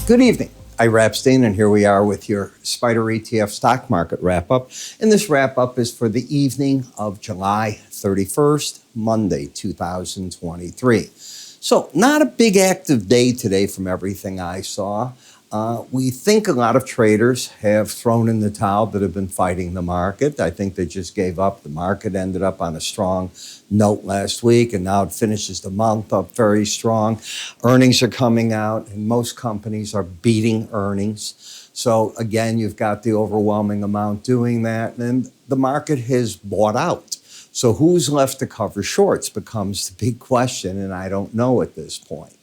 Good evening. I'm Epstein, and here we are with your Spider ETF stock market wrap-up. And this wrap-up is for the evening of July 31st, Monday, 2023. So not a big active day today from everything I saw. We think a lot of traders have thrown in the towel that have been fighting the market. I think they just gave up. The market ended up on a strong note last week, and now it finishes the month up very strong. Earnings are coming out, and most companies are beating earnings. So again, you've got the overwhelming amount doing that, and the market has bought out. So who's left to cover shorts becomes the big question, and I don't know at this point.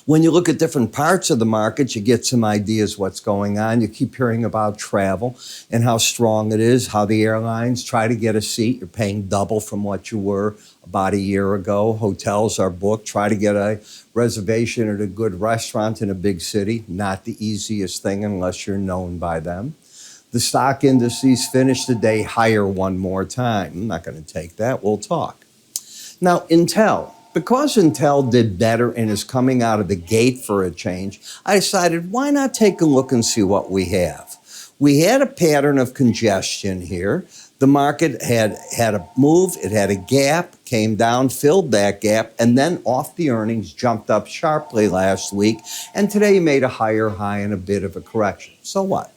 When you look at different parts of the market, you get some ideas what's going on. You keep hearing about travel and how strong it is, how the airlines try to get a seat. You're paying double from what you were about a year ago. Hotels are booked. Try to get a reservation at a good restaurant in a big city. Not the easiest thing unless you're known by them. The stock indices finished the day higher one more time. I'm not going to take that. We'll talk. Now, Intel. Because Intel did better and is coming out of the gate for a change, I decided why not take a look and see what we have. We had a pattern of congestion here. The market had a move, it had a gap, came down, filled that gap, and then off the earnings jumped up sharply last week, and today made a higher high and a bit of a correction. So what?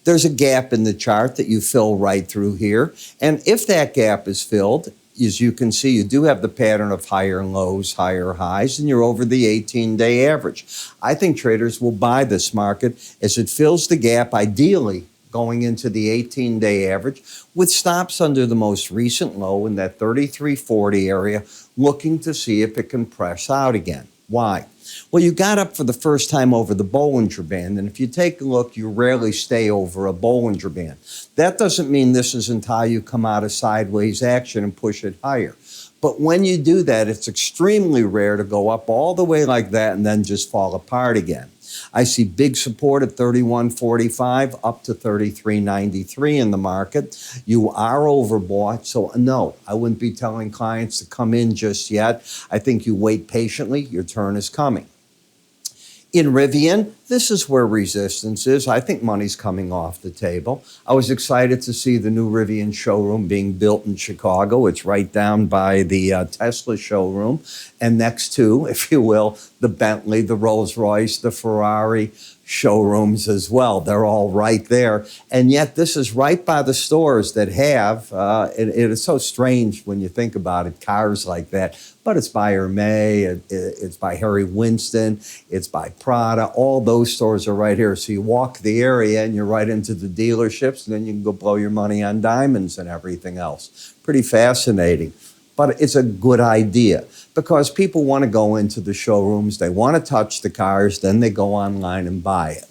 There's a gap in the chart that you fill right through here, and if that gap is filled, as you can see, you do have the pattern of higher lows, higher highs, and you're over the 18-day average. I think traders will buy this market as it fills the gap, ideally going into the 18-day average, with stops under the most recent low in that 33.40 area, looking to see if it can press out again. Why? Well, you got up for the first time over the Bollinger Band, and if you take a look, you rarely stay over a Bollinger Band. That doesn't mean this isn't how you come out of sideways action and push it higher. But when you do that, it's extremely rare to go up all the way like that and then just fall apart again. I see big support at 31.45 up to 33.93 in the market. You are overbought, so no, I wouldn't be telling clients to come in just yet. I think you wait patiently, your turn is coming. In Rivian, this is where resistance is. I think money's coming off the table. I was excited to see the new Rivian showroom being built in Chicago. It's right down by the Tesla showroom, and next to, if you will, the Bentley, the Rolls-Royce, the Ferrari showrooms as well. They're all right there. And yet this is right by the stores that have, it is so strange when you think about it, cars like that. But it's by Hermès, it's by Harry Winston, it's by Prada. All those stores are right here. So you walk the area and you're right into the dealerships, and then you can go blow your money on diamonds and everything else. Pretty fascinating. But it's a good idea because people want to go into the showrooms, they want to touch the cars, then they go online and buy it.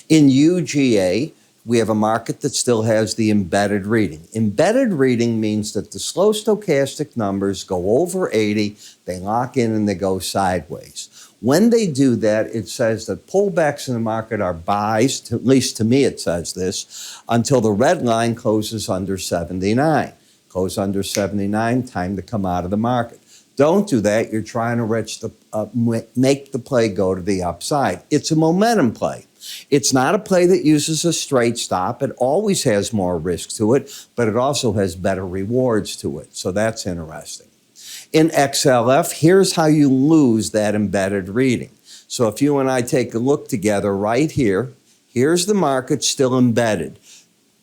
In UGA, we have a market that still has the embedded reading. Embedded reading means that the slow stochastic numbers go over 80, they lock in and they go sideways. When they do that, it says that pullbacks in the market are buys, at least to me it says this, until the red line closes under 79. Close under 79, time to come out of the market. Don't do that. You're trying to make the play go to the upside. It's a momentum play. It's not a play that uses a straight stop. It always has more risk to it, but it also has better rewards to it. So that's interesting. In XLF, here's how you lose that embedded reading. So if you and I take a look together right here, here's the market still embedded.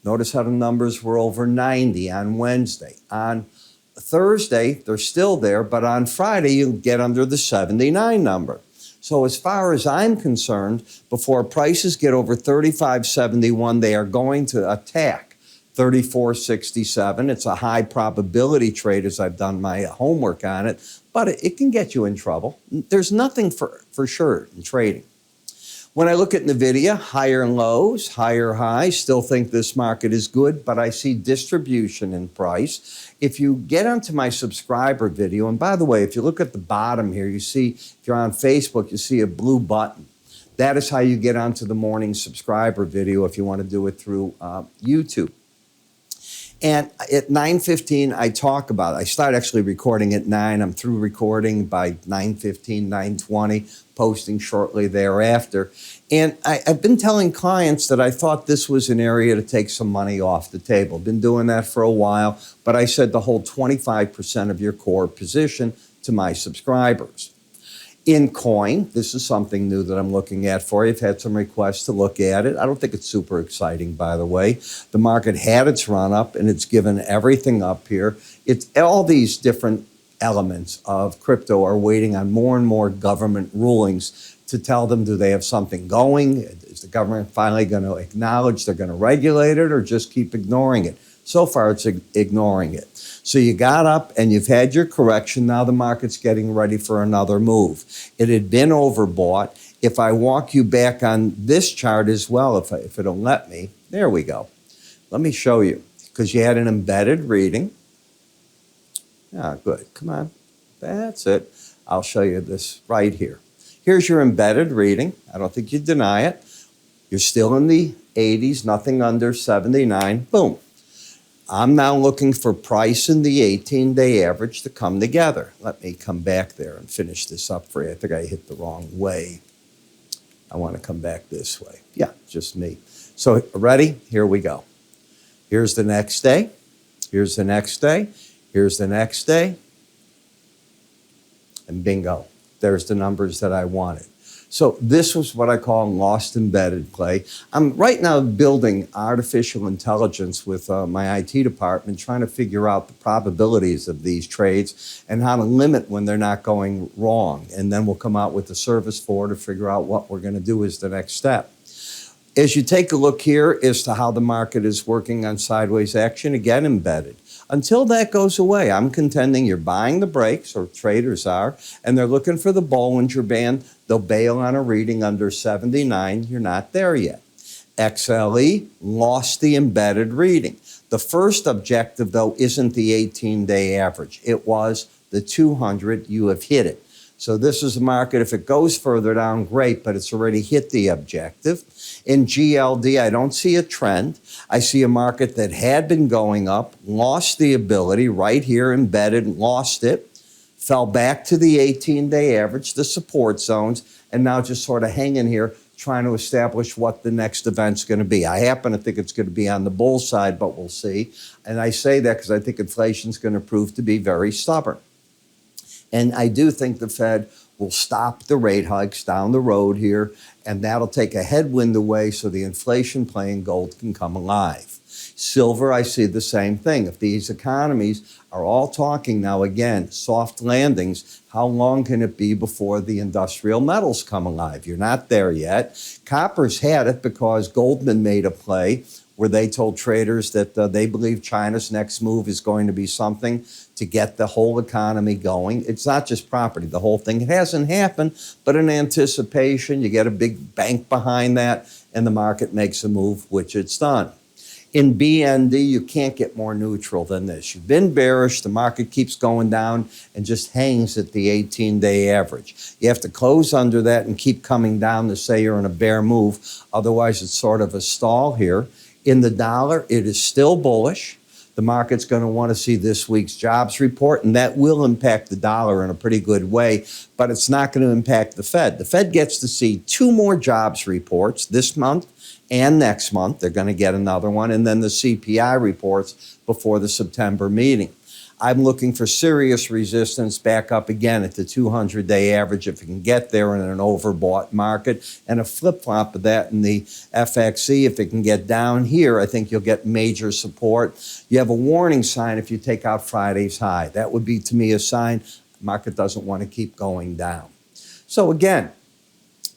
Notice how the numbers were over 90 on Wednesday. On Thursday, they're still there, but on Friday, you get under the 79 number. So as far as I'm concerned, before prices get over 35.71, they are going to attack 34.67. It's a high probability trade as I've done my homework on it, but it can get you in trouble. There's nothing for sure in trading. When I look at NVIDIA, higher lows, higher highs, still think this market is good, but I see distribution in price. If you get onto my subscriber video, and by the way, if you look at the bottom here, you see, if you're on Facebook, you see a blue button. That is how you get onto the morning subscriber video if you want to do it through YouTube. And at 9:15, I talk about it. I start actually recording at 9. I'm through recording by 9:15, 9:20, posting shortly thereafter. And I've been telling clients that I thought this was an area to take some money off the table. Been doing that for a while, but I said to hold 25% of your core position to my subscribers. In coin, this is something new that I'm looking at for you. I've had some requests to look at it. I don't think it's super exciting, by the way. The market had its run up and it's given everything up here. It's all these different elements of crypto are waiting on more and more government rulings to tell them, do they have something going? Is the government finally going to acknowledge they're going to regulate it or just keep ignoring it? So far, it's ignoring it. So you got up and you've had your correction. Now the market's getting ready for another move. It had been overbought. If I walk you back on this chart as well, if it'll let me, there we go. Let me show you, because you had an embedded reading. Ah, good. Come on. That's it. I'll show you this right here. Here's your embedded reading. I don't think you deny it. You're still in the 80s, nothing under 79. Boom. I'm now looking for price in the 18-day average to come together. Let me come back there and finish this up for you. I think I hit the wrong way. I want to come back this way. Yeah, just me. So ready? Here we go. Here's the next day. Here's the next day. Here's the next day. And bingo. There's the numbers that I wanted. So this was what I call lost embedded play. I'm right now building artificial intelligence with my IT department, trying to figure out the probabilities of these trades and how to limit when they're not going wrong. And then we'll come out with a service for to figure out what we're going to do as the next step. As you take a look here as to how the market is working on sideways action, again embedded. Until that goes away, I'm contending you're buying the breaks, or traders are, and they're looking for the Bollinger Band. They'll bail on a reading under 79. You're not there yet. XLE lost the embedded reading. The first objective, though, isn't the 18-day average. It was the 200. You have hit it. So this is a market, if it goes further down, great, but it's already hit the objective. In GLD, I don't see a trend. I see a market that had been going up, lost the ability, right here embedded, lost it, fell back to the 18-day average, the support zones, and now just sort of hanging here, trying to establish what the next event's going to be. I happen to think it's going to be on the bull side, but we'll see. And I say that because I think inflation's going to prove to be very stubborn. And I do think the Fed will stop the rate hikes down the road here, and that'll take a headwind away so the inflation play in gold can come alive. Silver, I see the same thing. If these economies are all talking now, again, soft landings, how long can it be before the industrial metals come alive? You're not there yet. Copper's had it because Goldman made a play where they told traders that they believe China's next move is going to be something to get the whole economy going. It's not just property, the whole thing. It hasn't happened, but in anticipation, you get a big bank behind that, and the market makes a move, which it's done. In BND, you can't get more neutral than this. You've been bearish, the market keeps going down and just hangs at the 18-day average. You have to close under that and keep coming down to say you're in a bear move. Otherwise, it's sort of a stall here. In the dollar, it is still bullish. The market's going to want to see this week's jobs report, and that will impact the dollar in a pretty good way, but it's not going to impact the Fed. The Fed gets to see 2 more jobs reports this month and next month. They're going to get another one, and then the CPI reports before the September meeting. I'm looking for serious resistance back up again at the 200-day average if it can get there in an overbought market, and a flip-flop of that in the FXE. If it can get down here, I think you'll get major support. You have a warning sign if you take out Friday's high. That would be, to me, a sign the market doesn't want to keep going down. So again,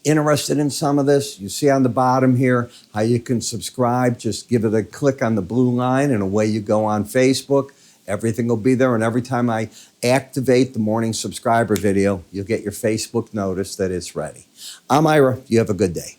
interested in some of this? You see on the bottom here how you can subscribe. Just give it a click on the blue line, and away you go on Facebook. Everything will be there, and every time I activate the morning subscriber video, you'll get your Facebook notice that it's ready. I'm Ira. You have a good day.